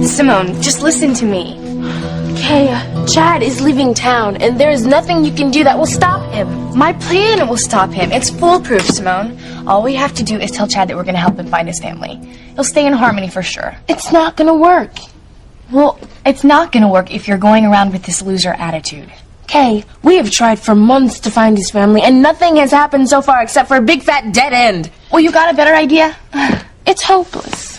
Simone, just listen to me. Okay, Chad is leaving town, and there is nothing you can do that will stop him. My plan will stop him. It's foolproof, Simone. All we have to do is tell Chad that we're going to help him find his family. He'll stay in Harmony for sure. It's not gonna work. Well, it's not going to work if you're going around with this loser attitude. Okay, we have tried for months to find his family, and nothing has happened so far except for a big fat dead end. Well, you got a better idea? It's hopeless.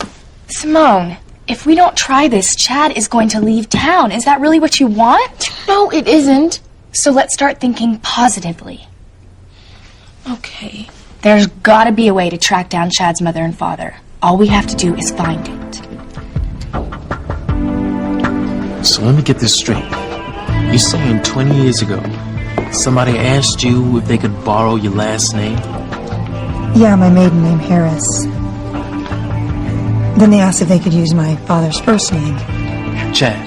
Simone, if we don't try this, Chad is going to leave town. Is that really what you want? No, it isn't. So let's start thinking positively. Okay. There's got to be a way to track down Chad's mother and father. All we have to do is find it. So let me get this straight. You're saying 20 years ago, somebody asked you if they could borrow your last name? Yeah, my maiden name, Harris. Then they asked if they could use my father's first name. Jack.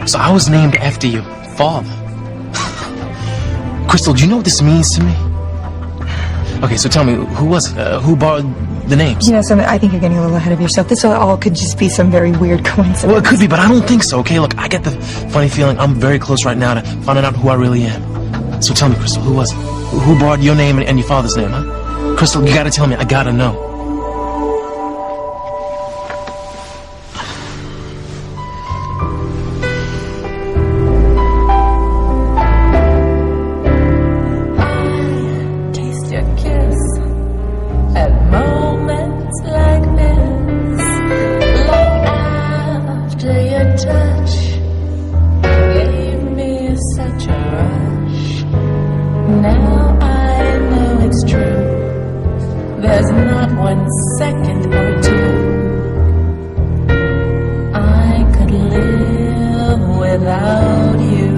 So I was named after your father. Crystal, do you know what this means to me? Okay, so tell me, who was it? Who borrowed the names? You know, so I think you're getting a little ahead of yourself. This all could just be some very weird coincidence. Well, it could be, but I don't think so, okay? Look, I get the funny feeling I'm very close right now to finding out who I really am. So tell me, Crystal, who was it? Who borrowed your name and your father's name, huh? Crystal, you gotta tell me. I gotta know. Now I know it's true. There's not 1 second or two I could live without you.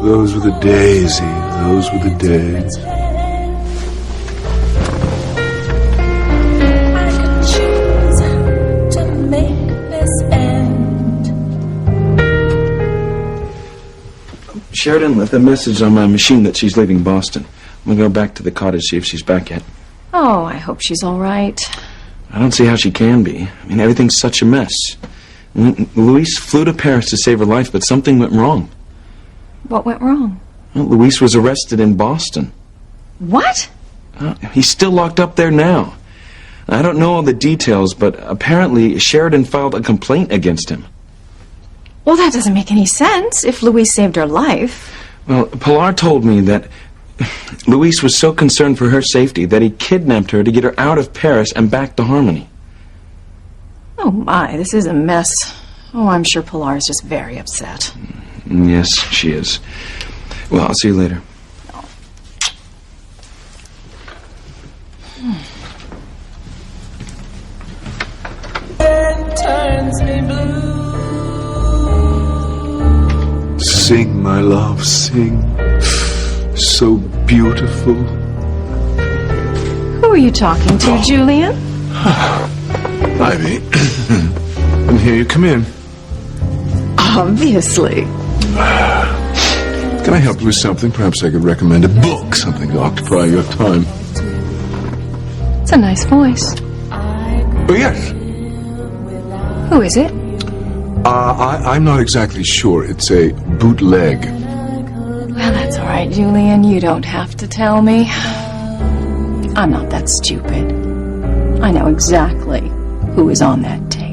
Those were the days, Eve. Those were the days. I could choose to make this end. Sheridan left a message on my machine that she's leaving Boston. I'm gonna go back to the cottage, see if she's back yet. Oh, I hope she's all right. I don't see how she can be. I mean, everything's such a mess. Louise flew to Paris to save her life, but something went wrong. What went wrong? Well, Luis was arrested in Boston. What? He's still locked up there now. I don't know all the details, but apparently Sheridan filed a complaint against him. Well, that doesn't make any sense if Louise saved her life. Well, Pilar told me that Luis was so concerned for her safety that he kidnapped her to get her out of Paris and back to Harmony. Oh my, this is a mess. Oh, I'm sure Pilar is just very upset. Yes, she is. Well, I'll see you later. It turns me blue. Sing, my love, sing. So beautiful. Who are you talking to, Julian? Ivy. I'm here. You come in. Obviously. Can I help you with something? Perhaps I could recommend a book, something to occupy your time. It's a nice voice. Oh, yes. Who is it? I'm not exactly sure. It's a bootleg. Well, that's all right, Julian. You don't have to tell me. I'm not that stupid. I know exactly who is on that tape.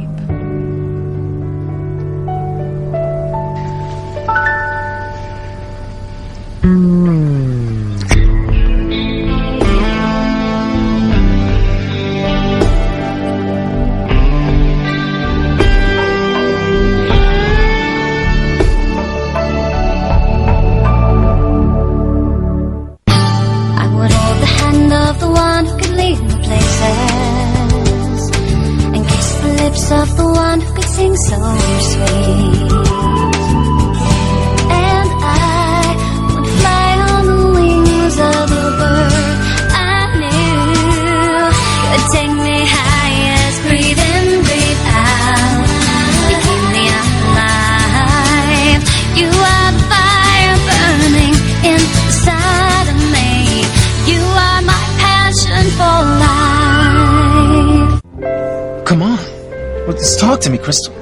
Of the one who could sing so sweet, and I would fly on the wings of a bird I knew could take me highest. Breathe in, breathe out, you keep me alive. You are the fire burning inside of me. You are my passion for life. Come on. Well, just talk to me, Crystal.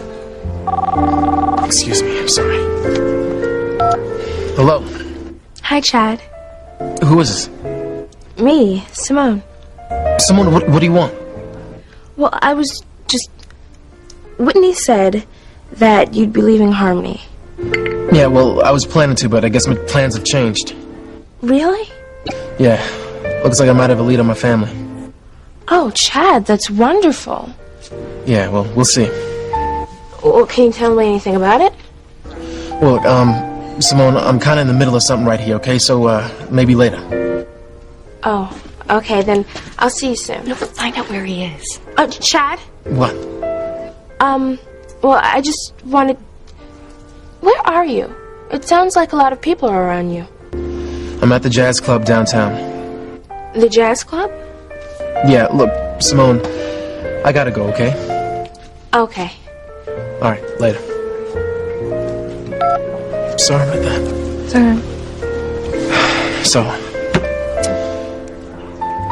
Excuse me, I'm sorry. Hello? Hi, Chad. Who is this? Me, Simone. Simone, what do you want? Well, I was just... Whitney said that you'd be leaving Harmony. Yeah, well, I was planning to, but I guess my plans have changed. Really? Yeah, looks like I might have a lead on my family. Oh, Chad, that's wonderful. Yeah, well, we'll see. Well, can you tell me anything about it? Well, Simone, I'm kind of in the middle of something right here, okay? So, maybe later. Oh, okay, then I'll see you soon. No, find out where he is. Chad? What? Well, I just wanted... Where are you? It sounds like a lot of people are around you. I'm at the jazz club downtown. The jazz club? Yeah, look, Simone, I gotta go, okay? Okay. All right, later. Sorry about that. Sorry. So,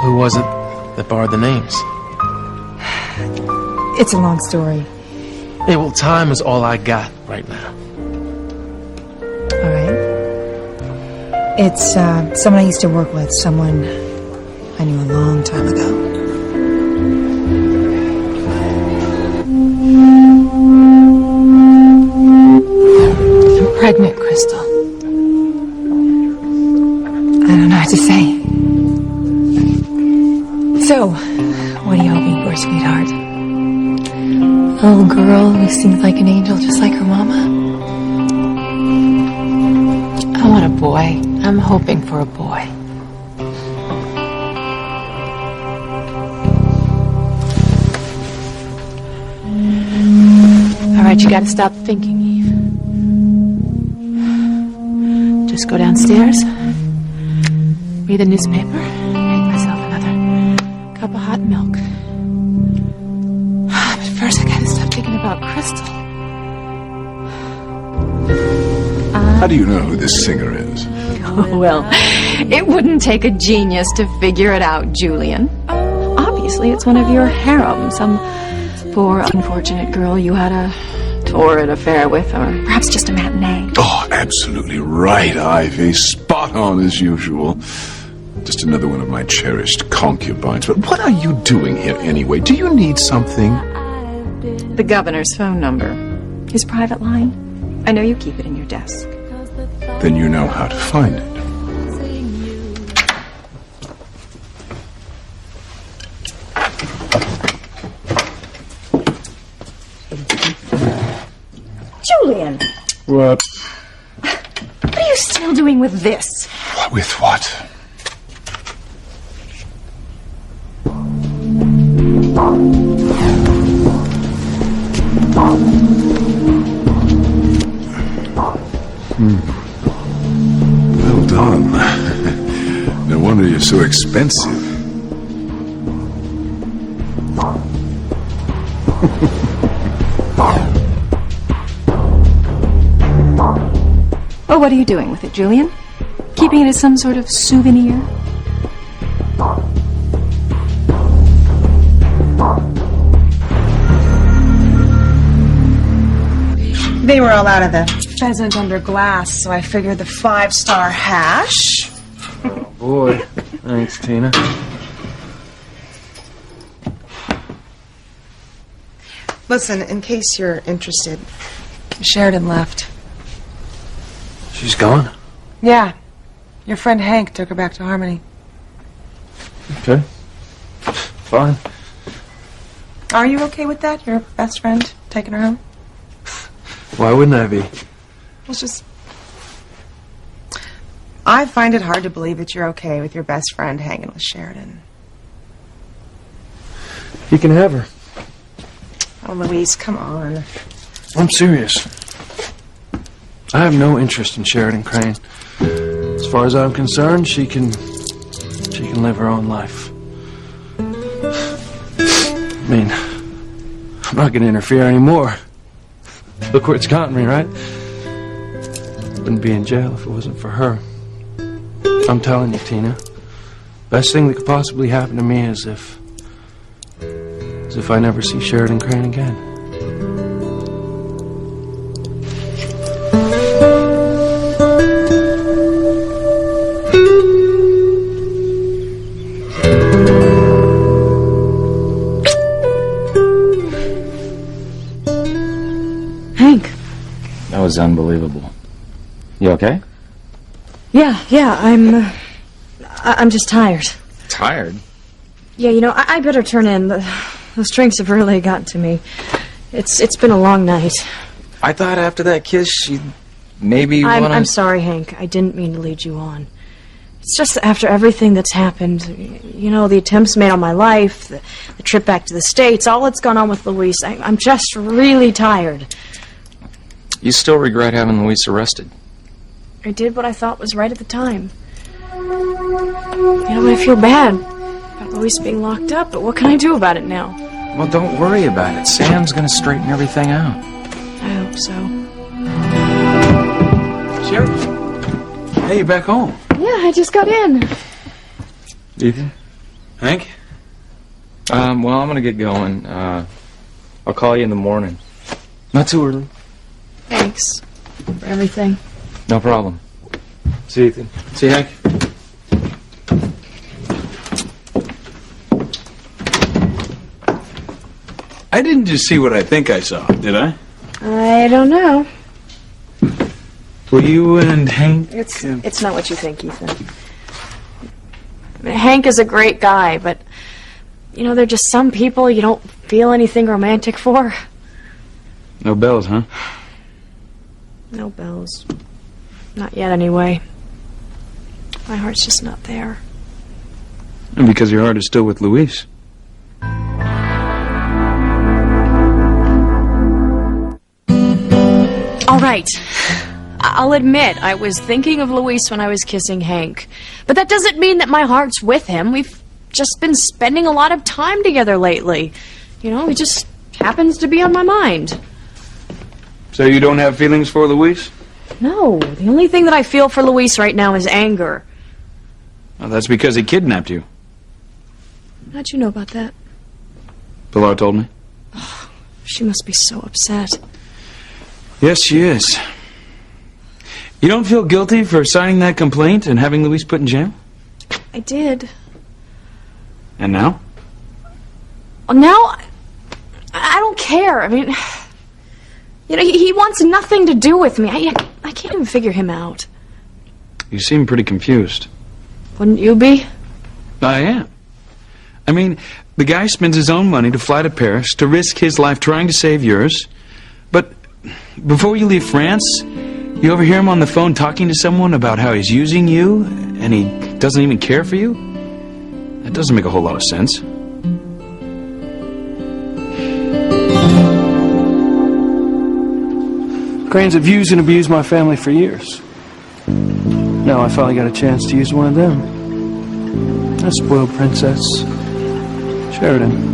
who was it that borrowed the names? It's a long story. Hey, well, time is all I got right now. All right. It's someone I used to work with, someone I knew a long time ago. I'm pregnant, Crystal. I don't know what to say. So, what are you hoping for, sweetheart? A little girl who seems like an angel just like her mama? I want a boy. I'm hoping for a boy. All right, you gotta stop thinking, Eve. Just go downstairs, read the newspaper, make myself another cup of hot milk. But first I gotta stop thinking about Crystal. How do you know who this singer is? Well, it wouldn't take a genius to figure it out, Julian. Obviously, it's one of your harem, some poor, unfortunate girl you had a torrid affair with, or perhaps just a matinee. Oh, absolutely right, Ivy. Spot on as usual. Just another one of my cherished concubines. But what are you doing here anyway? Do you need something? The governor's phone number. His private line. I know you keep it in your desk. Then you know how to find it. Julian! What? What are you still doing with this? With what? Well done. No wonder you're so expensive. Well, what are you doing with it, Julian? Keeping it as some sort of souvenir? They were all out of the pheasant under glass, so I figured the 5-star hash. Boy, thanks, Tina. Listen, in case you're interested, Sheridan left. She's gone? Yeah. Your friend Hank took her back to Harmony. Okay. Fine. Are you okay with that? Your best friend taking her home? Why wouldn't I be? It's just... I find it hard to believe that you're okay with your best friend hanging with Sheridan. You can have her. Oh, Louise, come on. I'm serious. I have no interest in Sheridan Crane. As far as I'm concerned, she can live her own life. I mean, I'm not gonna interfere anymore. Look where it's gotten me, right? Wouldn't be in jail if it wasn't for her. I'm telling you, Tina. Best thing that could possibly happen to me is if As if I never see Sheridan Crane again. Hank. That was unbelievable. You okay? Yeah, I'm just tired. Tired? Yeah, you know, I better turn in. Those drinks have really gotten to me. It's been a long night. I thought after that kiss she'd maybe I'm sorry, Hank. I didn't mean to lead you on. It's just that after everything that's happened, you know, the attempts made on my life, the trip back to the States, all that's gone on with Luis, I'm just really tired. You still regret having Luis arrested? I did what I thought was right at the time. You know, I feel bad about Luis being locked up, but what can I do about it now? Well, don't worry about it. Sam's gonna straighten everything out. I hope so. Sheridan? Hey, you back home? Yeah, I just got in. Ethan? Hank? Well, I'm gonna get going. I'll call you in the morning. Not too early. Thanks for everything. No problem. See you, Ethan. See you, Hank. I didn't just see what I think I saw, did I? I don't know. Were you and Hank? It's not what you think, Ethan. I mean, Hank is a great guy, but you know, there are just some people you don't feel anything romantic for. No bells, huh? No bells. Not yet, anyway. My heart's just not there. And because your heart is still with Luis. All right. I'll admit I was thinking of Luis when I was kissing Hank. But that doesn't mean that my heart's with him. We've just been spending a lot of time together lately. You know, he just happens to be on my mind. So you don't have feelings for Luis? No, the only thing that I feel for Luis right now is anger. Well, that's because he kidnapped you. How'd you know about that? Pilar told me. She must be so upset. Yes, she is. You don't feel guilty for signing that complaint and having Luis put in jail? I did. And now? Well, now, I don't care. I mean, you know, he wants nothing to do with me. I can't even figure him out. You seem pretty confused. Wouldn't you be? I am. I mean, the guy spends his own money to fly to Paris to risk his life trying to save yours. But before you leave France, you overhear him on the phone talking to someone about how he's using you and he doesn't even care for you? That doesn't make a whole lot of sense. Cranes have used and abused my family for years. Now I finally got a chance to use one of them. A spoiled princess. Sheridan.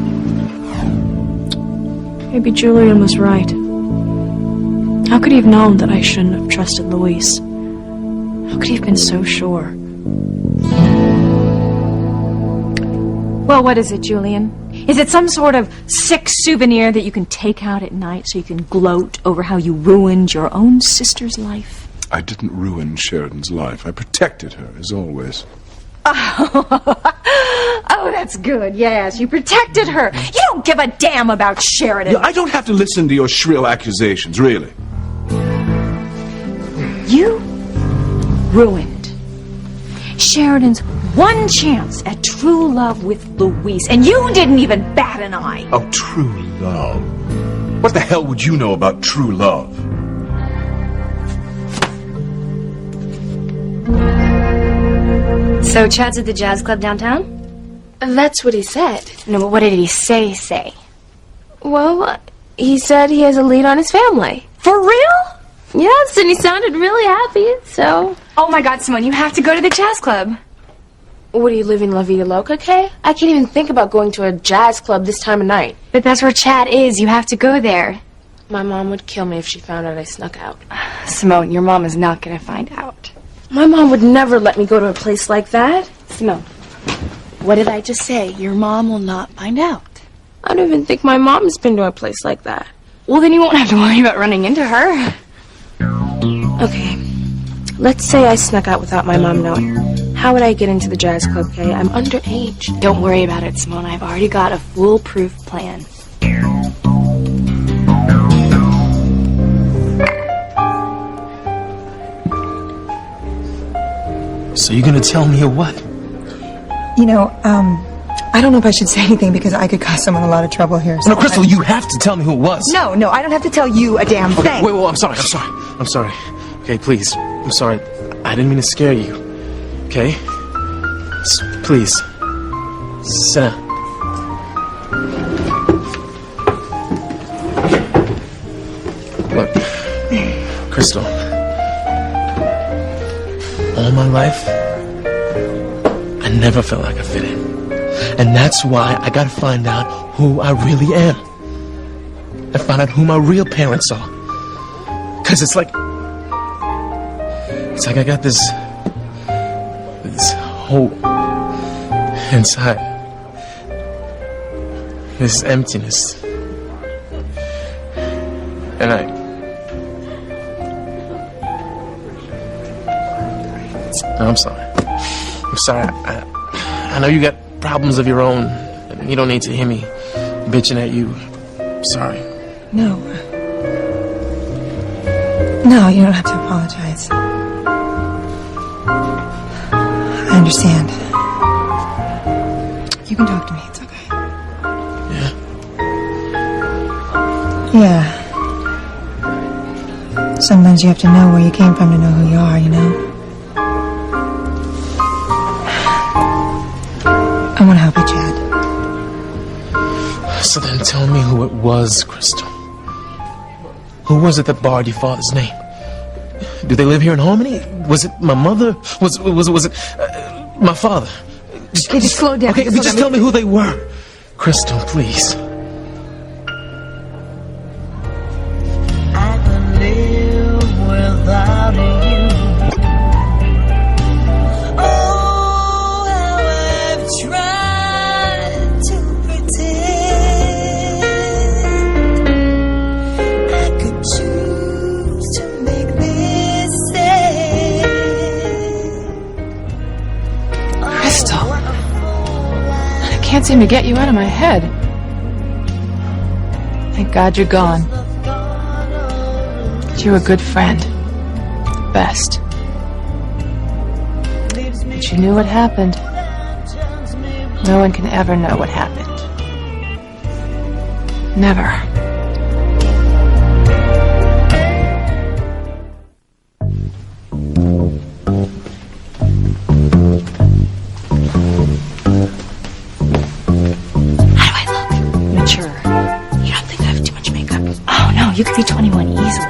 Maybe Julian was right. How could he have known that I shouldn't have trusted Luis? How could he have been so sure? Well, what is it, Julian? Is it some sort of sick souvenir that you can take out at night so you can gloat over how you ruined your own sister's life? I didn't ruin Sheridan's life. I protected her, as always. Oh, that's good. Yes, you protected her. You don't give a damn about Sheridan. I don't have to listen to your shrill accusations, really. You ruined Sheridan's one chance at true love with Luis, and you didn't even bat an eye. Oh, true love. What the hell would you know about true love? So Chad's at the jazz club downtown? That's what he said. No, but what did he say? Well, he said he has a lead on his family. For real? Yes, and he sounded really happy, so... Oh my god, Simone, you have to go to the jazz club. What, are you living La Vida Loca, Kay? I can't even think about going to a jazz club this time of night. But that's where Chad is. You have to go there. My mom would kill me if she found out I snuck out. Simone, your mom is not going to find out. My mom would never let me go to a place like that. Simone, what did I just say? Your mom will not find out. I don't even think my mom's been to a place like that. Well, then you won't have to worry about running into her. Okay, let's say I snuck out without my mom knowing. How would I get into the jazz club, Kay? I'm underage. Don't worry about it, Simone. I've already got a foolproof plan. So you're gonna tell me or what? You know, I don't know if I should say anything because I could cause someone a lot of trouble here. So No, Crystal, you have to tell me who it was. No, I don't have to tell you a damn Okay, thing. wait, I'm sorry. Okay, please. I'm sorry. I didn't mean to scare you. Okay? Please. Sit down. Look, Crystal. All my life, I never felt like I fit in. And that's why I gotta find out who I really am. And find out who my real parents are. Cause it's like I got this hole inside. This emptiness. And I'm sorry. I'm sorry. I know you got problems of your own. You don't need to hear me bitching at you. I'm sorry. No, you don't have to apologize. I understand. You can talk to me. It's okay. Yeah? Yeah. Sometimes you have to know where you came from to know who you are, you know? I want to help you, Chad. So then tell me who it was, Crystal. Who was it that borrowed your father's name? Do they live here in Harmony? Was it my mother? Was it my father? Okay, just slow down. Okay, just tell me who they were. Crystal, please. I could live without you. Oh, how I've tried to pretend I could choose to make this stay. Crystal. I can't seem to get you out of my head. Thank God you're gone. You're a good friend. The best. But you knew what happened. No one can ever know what happened. Never. How do I look? Mature. You don't think I have too much makeup? Oh, no, you could be 21 easily.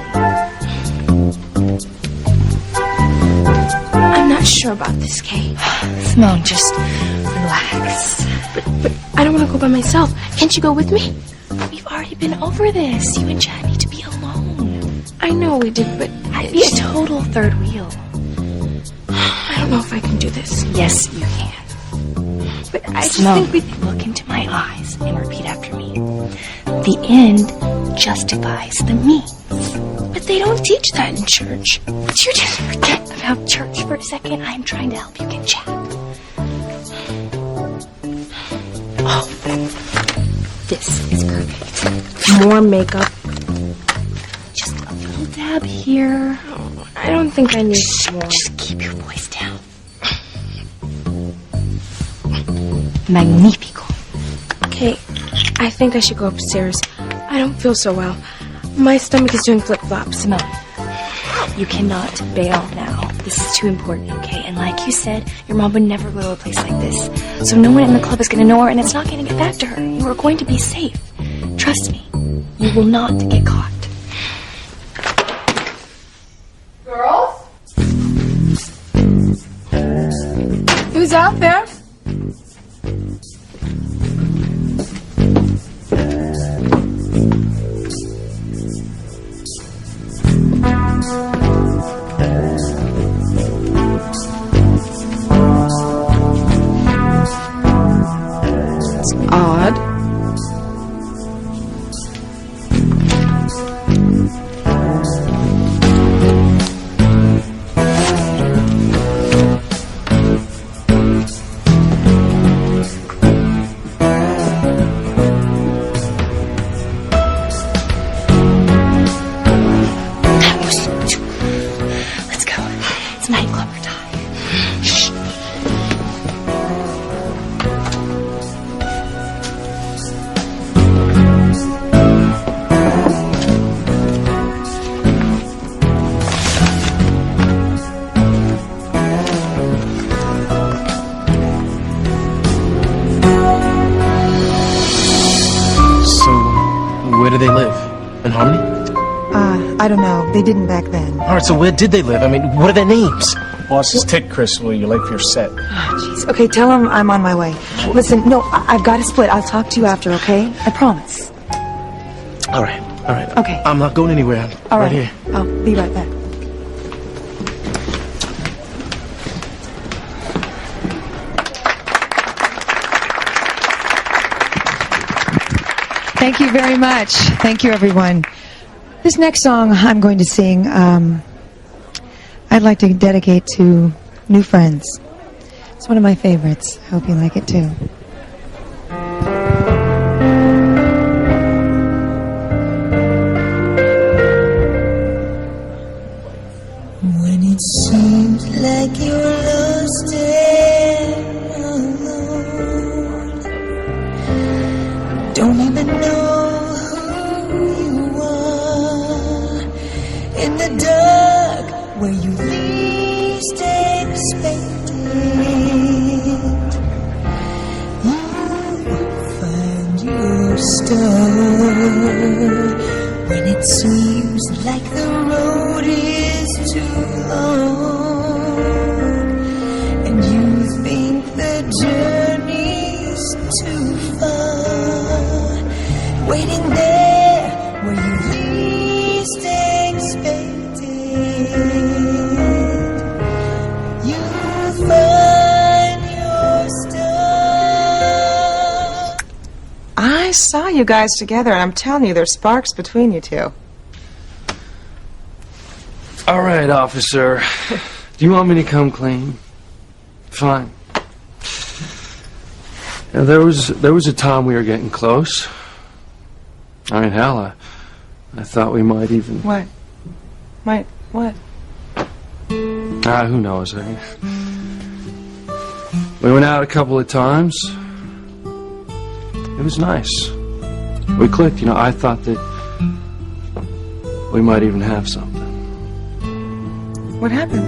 I'm not sure about this, Kay. Simone, just relax. But I don't want to go by myself. Can't you go with me? We've already been over this. You and Chad need to be alone. I know we did, but I'd be a total third wheel. I don't know if I can do this. Yes, you can. But I just Simone, think we... look into my eyes and repeat after me. The end justifies the means. But they don't teach that in church. Would you just forget about church for a second? I'm trying to help you get Chad. Oh, this is perfect. More makeup. Just a little dab here. I don't think I need more. Just keep your voice down. Magnifico. Okay, I think I should go upstairs. I don't feel so well. My stomach is doing flip-flops. Simone, you cannot bail now. This is too important, okay? And like you said, your mom would never go to a place like this. So no one in the club is going to know her, and it's not going to get back to her. You are going to be safe. Trust me. You will not get caught. Girls? Who's out there? It's odd. where do they live? In Harmony? I don't know. They didn't back then. All right, so where did they live? I mean, what are their names? Boss is ticked, Chris. Well, you're late for your set. Jeez. Okay, tell him I'm on my way. Listen, no, I've got to split. I'll talk to you after, okay? I promise. All right, all right. Okay. I'm not going anywhere. I'm All right. here. I'll be right back. Thank you very much. Thank you, everyone. This next song I'm going to sing, I'd like to dedicate to new friends. It's one of my favorites. I hope you like it too. When it seems like you're lost and alone, don't even know who you are. In the dark, where you least expect it, you find your star. When it seems like the road is too long, and you think the journey's too far, waiting there where you least expect it, you find your star. I saw you guys together, and I'm telling you, there's sparks between you two. All right, officer. Do you want me to come clean? Fine. Yeah, there was a time we were getting close. I mean, hell, I thought we might even... What? What? Who knows? We went out a couple of times. It was nice. We clicked, I thought that we might even have something. What happened?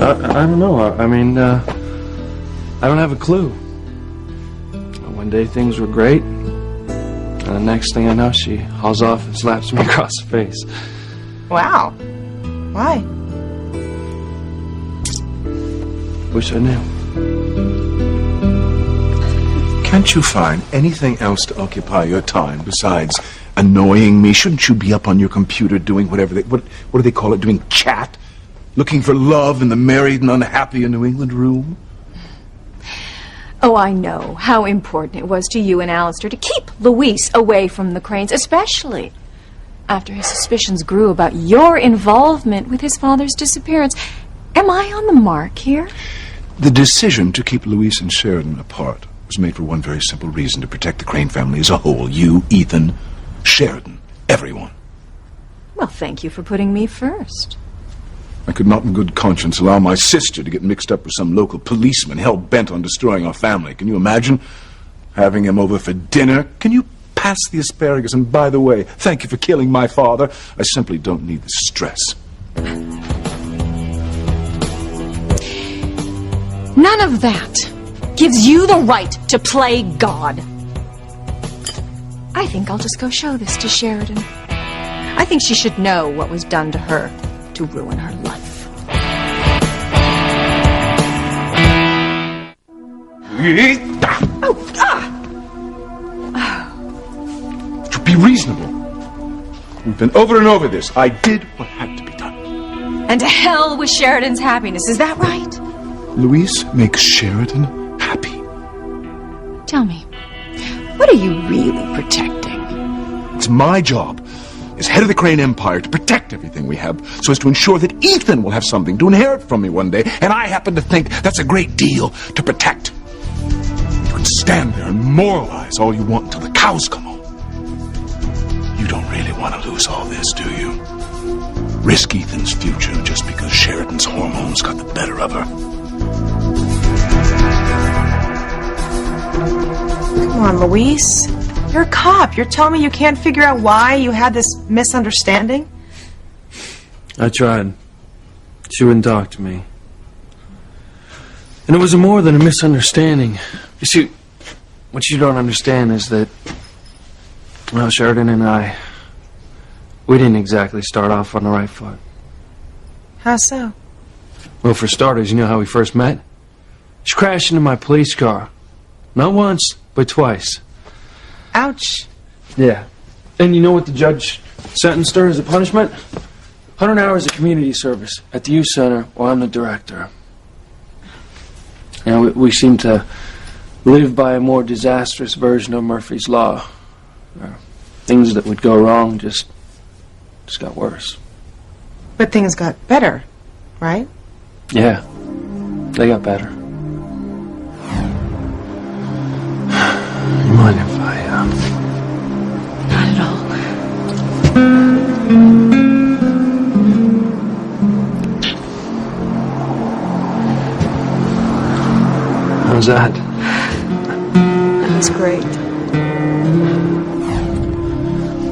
I don't know. I mean, I don't have a clue. One day things were great, and the next thing I know, she hauls off and slaps me across the face. Wow. Why? Wish I knew. Can't you find anything else to occupy your time besides annoying me? Shouldn't you be up on your computer doing whatever what do they call it? Doing chat? Looking for love in the married and unhappy in New England room? Oh, I know how important it was to you and Alistair to keep Luis away from the Cranes, especially after his suspicions grew about your involvement with his father's disappearance. Am I on the mark here? The decision to keep Luis and Sheridan apart was made for one very simple reason: to protect the Crane family as a whole. You, Ethan, Sheridan, everyone. Well, thank you for putting me first. I could not in good conscience allow my sister to get mixed up with some local policeman hell-bent on destroying our family. Can you imagine having him over for dinner? Can you pass the asparagus? And by the way, thank you for killing my father. I simply don't need the stress. None of that gives you the right to play God. I think I'll just go show this to Sheridan. I think she should know what was done to her to ruin her life. To be reasonable. We've been over and over this. I did what had to be done. And to hell with Sheridan's happiness, is that right? Luis makes Sheridan happy. Tell me, what are you really protecting? It's my job as head of the Crane Empire to protect everything we have so as to ensure that Ethan will have something to inherit from me one day, and I happen to think that's a great deal to protect. You can stand there and moralize all you want until the cows come home. You don't really want to lose all this, do you? Risk Ethan's future just because Sheridan's hormones got the better of her. Come on, Luis. You're a cop. You're telling me you can't figure out why you had this misunderstanding? I tried. She wouldn't talk to me. And it was more than a misunderstanding. You see, what you don't understand is that Well, Sheridan and I, we didn't exactly start off on the right foot. How so? Well, for starters, you know how we first met? She crashed into my police car. Not once, but twice. Ouch. Yeah. And you know what the judge sentenced her as a punishment? 100 hours of community service at the youth center while I'm the director. You know, we seem to live by a more disastrous version of Murphy's Law. Things that would go wrong just got worse. But things got better, right? Yeah, they got better. You mind if I, Not at all. How's that? That was great.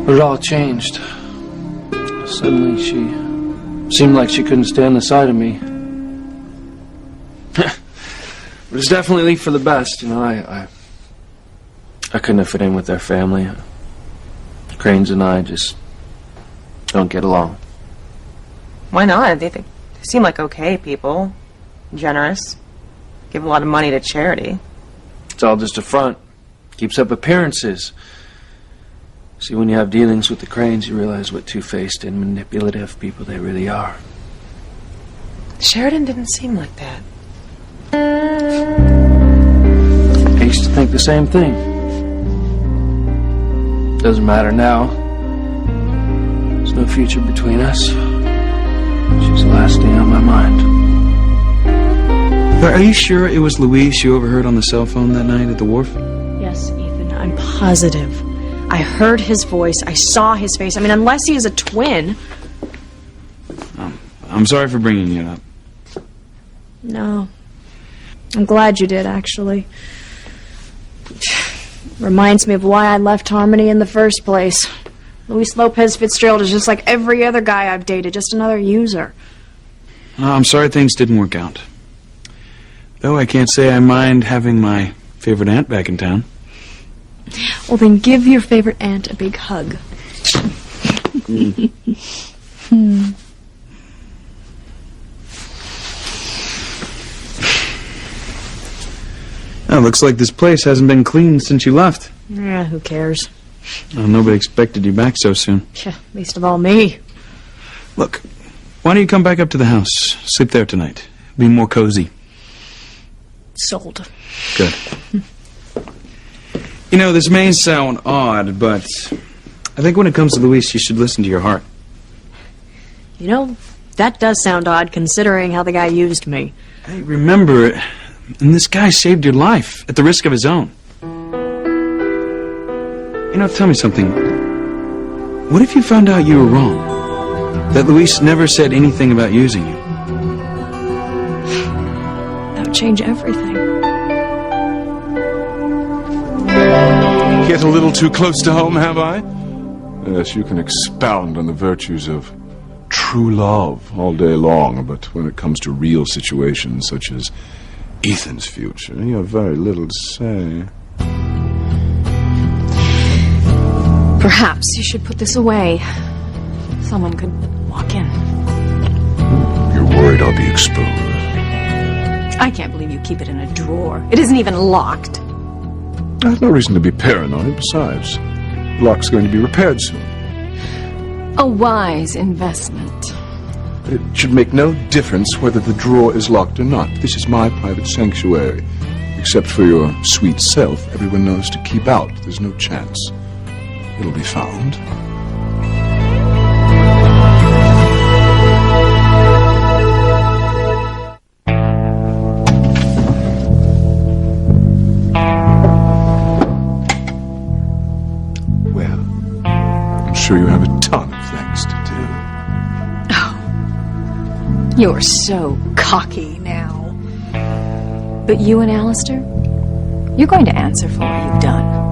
But it all changed. Suddenly she seemed like she couldn't stand the sight of me. But it's definitely for the best, you know. I couldn't have fit in with their family. Cranes and I just don't get along. Why not? They seem like okay people. Generous. Give a lot of money to charity. It's all just a front. Keeps up appearances. See, when you have dealings with the Cranes, you realize what two-faced and manipulative people they really are. Sheridan didn't seem like that. I used to think the same thing. Doesn't matter now. There's no future between us. She's the last thing on my mind. Are you sure it was Louise you overheard on the cell phone that night at the wharf? Yes, Ethan, I'm positive. I heard his voice. I saw his face. I mean, unless he is a twin. I'm sorry for bringing it up. No. I'm glad you did, actually. Reminds me of why I left Harmony in the first place. Luis Lopez Fitzgerald is just like every other guy I've dated, just another user. I'm sorry things didn't work out. Though I can't say I mind having my favorite aunt back in town. Well, then give your favorite aunt a big hug. Oh, looks like this place hasn't been cleaned since you left. Yeah, who cares? Oh, nobody expected you back so soon. Yeah, least of all me. Look, why don't you come back up to the house? Sleep there tonight. Be more cozy. Sold. Good. You know, this may sound odd, but I think when it comes to Louise, you should listen to your heart. You know, that does sound odd considering how the guy used me. Hey, remember, and this guy saved your life at the risk of his own. You know, tell me something. What if you found out you were wrong? That Louise never said anything about using you? That would change everything. Get a little too close to home, have I? Yes, you can expound on the virtues of true love all day long, but when it comes to real situations such as Ethan's future, you have very little to say. Perhaps you should put this away. Someone could walk in. You're worried I'll be exposed. I can't believe you keep it in a drawer. It isn't even locked. I have no reason to be paranoid. Besides, the lock's going to be repaired soon. A wise investment. It should make no difference whether the drawer is locked or not. This is my private sanctuary. Except for your sweet self, everyone knows to keep out. There's no chance. It'll be found. Well, I'm sure you have a ton of things to do. You're so cocky now. But you and Alistair, you're going to answer for what you've done.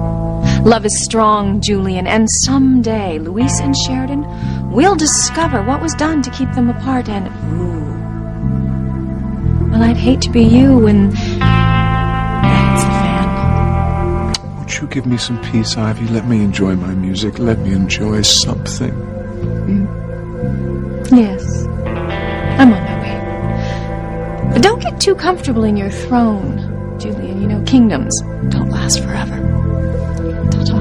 Love is strong, Julian, and someday, Louise and Sheridan will discover what was done to keep them apart, and ooh. Well, I'd hate to be you when that hits the fan. Would you you give me some peace, Ivy? Let me enjoy my music. Let me enjoy something. Yes. I'm on my way. But don't get too comfortable in your throne, Julian. You know, kingdoms don't last forever. Ta-ta.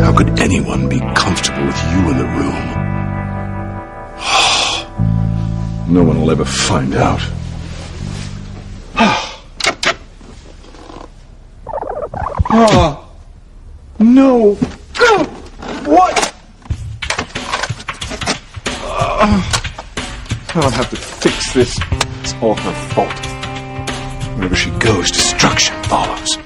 How could anyone be comfortable with you in the room? No one will ever find out. Oh, no. What? I'll have to fix this. It's all her fault. Wherever she goes, destruction follows.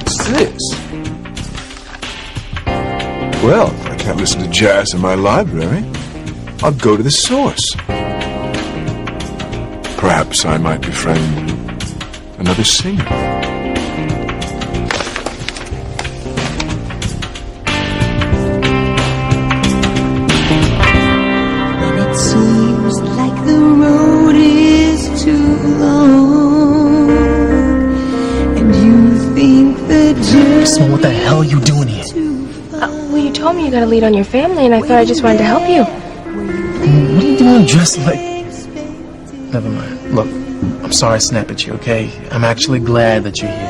What's this? Well, if I can't listen to jazz in my library, I'll go to the source. Perhaps I might befriend another singer. When it seems like the road is too long, and you think the journey. So what the hell are you doing here? Well, you told me you got a lead on your family, and I thought I just wanted to help you. What are you doing dressed like... Never mind. Look, I'm sorry I snapped at you, okay? I'm actually glad that you're here,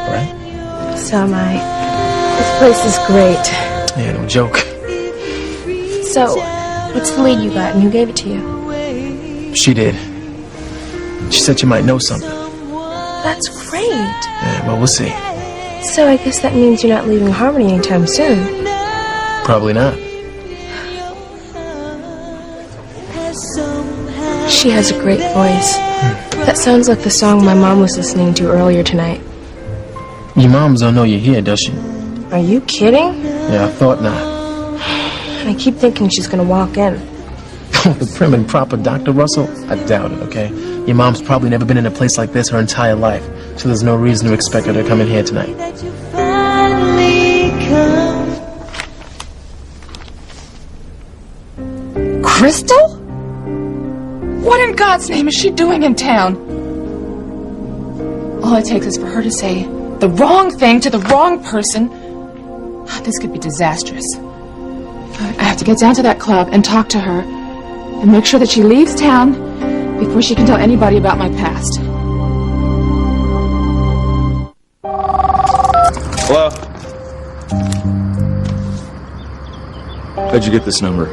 alright? So am I. This place is great. Yeah, no joke. So, what's the lead you got, and who gave it to you? She did. She said you might know something. That's great. Yeah, well, we'll see. So I guess that means you're not leaving Harmony anytime soon. Probably not. She has a great voice. That sounds like the song my mom was listening to earlier tonight. Your moms don't know you're here, does she? Are you kidding? Yeah, I thought not. I keep thinking she's gonna walk in. The prim and proper Dr. Russell? I doubt it, okay? Your mom's probably never been in a place like this her entire life, so there's no reason to expect her to come in here tonight. Crystal? What in God's name is she doing in town? All it takes is for her to say the wrong thing to the wrong person. This could be disastrous. I have to get down to that club and talk to her and make sure that she leaves town before she can tell anybody about my past. Hello? How'd you get this number?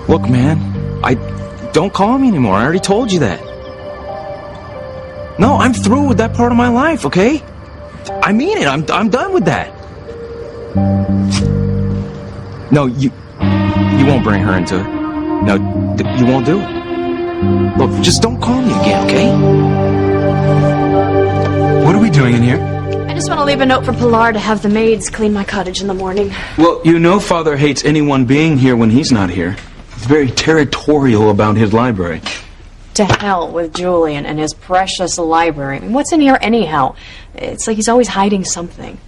Look, man, don't call me anymore. I already told you that. No, I'm through with that part of my life, okay? I mean it. I'm done with that. No, you won't bring her into it. No, you won't do it. Look, just don't call me again, okay? What are we doing in here? I just want to leave a note for Pilar to have the maids clean my cottage in the morning. Well, you know Father hates anyone being here when he's not here. He's very territorial about his library. To hell with Julian and his precious library. I mean, what's in here anyhow? It's like he's always hiding something.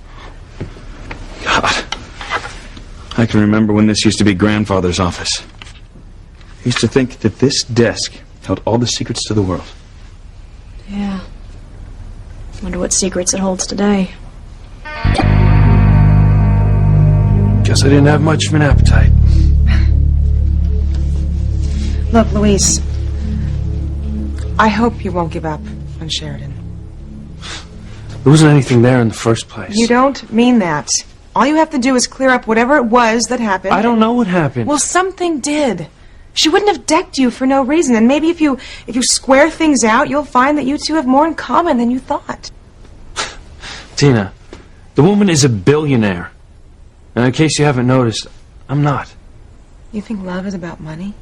God. I can remember when this used to be Grandfather's office. I used to think that this desk held all the secrets to the world. Yeah. Wonder what secrets it holds today. Guess I didn't have much of an appetite. Look, Louise, I hope you won't give up on Sheridan. There wasn't anything there in the first place. You don't mean that. All you have to do is clear up whatever it was that happened. I don't know what happened. Well, something did. She wouldn't have decked you for no reason, and maybe if you square things out, you'll find that you two have more in common than you thought. Tina, the woman is a billionaire. And in case you haven't noticed, I'm not. You think love is about money?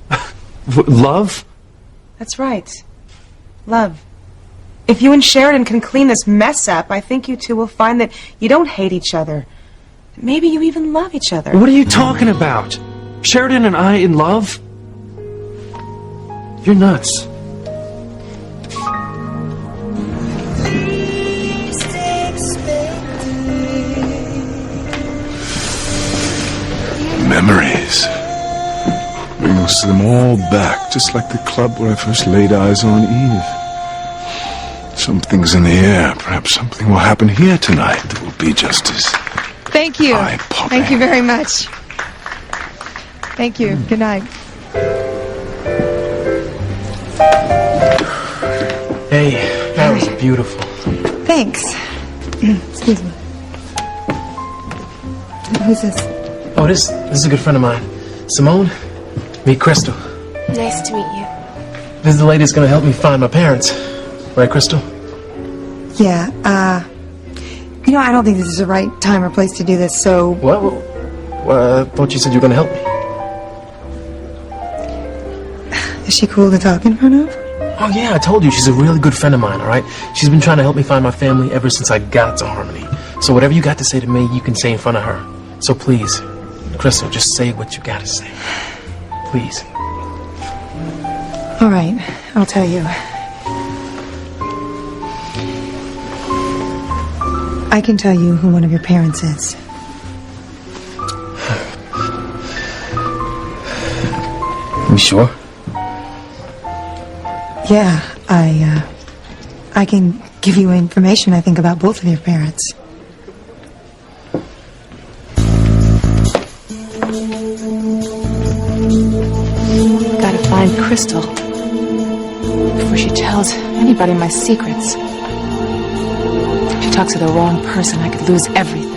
Love? That's right. Love. If you and Sheridan can clean this mess up, I think you two will find that you don't hate each other. Maybe you even love each other. What are you talking about? Sheridan and I in love? You're nuts. Memories. Brings them all back, just like the club where I first laid eyes on Eve. Something's in the air. Perhaps something will happen here tonight that will be just as... Thank you. Thank you very much. Thank you. Good night. Hey, that was beautiful. Thanks. Excuse me. Who's this? Oh, this is a good friend of mine. Simone, meet Crystal. Nice to meet you. This is the lady that's gonna help me find my parents. Right, Crystal? Yeah, you know, I don't think this is the right time or place to do this, so... What? I thought you said you were gonna help me. Is she cool to talk in front of? Oh, yeah, I told you. She's a really good friend of mine, all right? She's been trying to help me find my family ever since I got to Harmony. So whatever you got to say to me, you can say in front of her. So please, Crystal, just say what you gotta say. Please. All right, I'll tell you. I can tell you who one of your parents is. You sure? Yeah, I can give you information, I think, about both of your parents. Gotta find Crystal before she tells anybody my secrets. If she talks to the wrong person, I could lose everything.